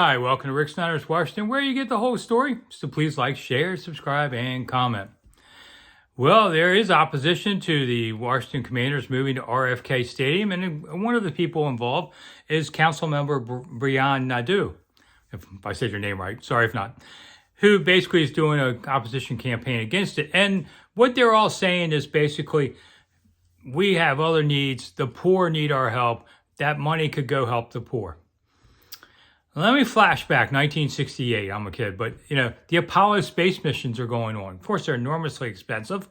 Hi, welcome to Rick Snider's Washington, where you get the whole story. So please like, share, subscribe, and comment. Well, there is opposition to the Washington Commanders moving to RFK Stadium, and one of the people involved is Councilmember Brian Natta, if I said your name right, sorry if not, who basically is doing an opposition campaign against it. And what they're all saying is basically, we have other needs, the poor need our help, that money could go help the poor. Let me flash back 1968. I'm a kid, but the Apollo space missions are going on. Of course, they're enormously expensive.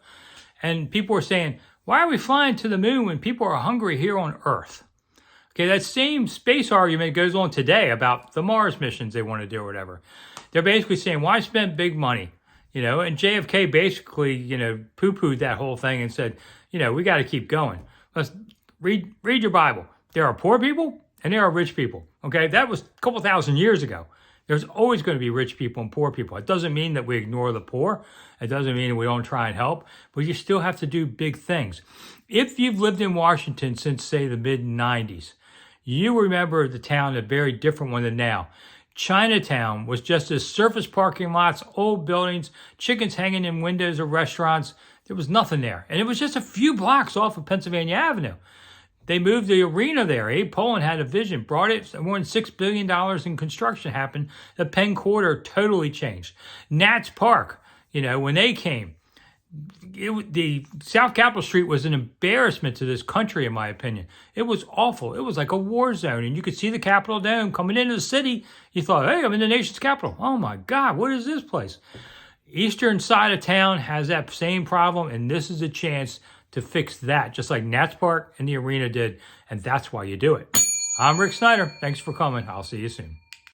And people are saying, why are we flying to the moon when people are hungry here on Earth? Okay, that same space argument goes on today about the Mars missions they want to do or whatever. They're basically saying, why spend big money? And JFK basically, poo-pooed that whole thing and said, we got to keep going. Let's read your Bible. There are poor people and there are rich people. Okay, that was a couple thousand years ago. There's always going to be rich people and poor people. It doesn't mean that we ignore the poor. It doesn't mean that we don't try and help, but you still have to do big things. If you've lived in Washington since, say, the mid-90s, you remember the town a very different one than now. Chinatown was just as surface parking lots, old buildings, chickens hanging in windows of restaurants. There was nothing there. And it was just a few blocks off of Pennsylvania Avenue. They moved the arena there. Abe Poland had a vision, brought it. More than $6 billion in construction happened. The Penn Quarter totally changed. Nats Park, when they came, the South Capitol Street was an embarrassment to this country, in my opinion. It was awful. It was like a war zone, and you could see the Capitol Dome coming into the city. You thought, hey, I'm in the nation's capital. Oh, my God, what is this place? Eastern side of town has that same problem, and this is a chance to fix that, just like Nats Park and the arena did, and that's why you do it. I'm Rick Snider. Thanks for coming. I'll see you soon.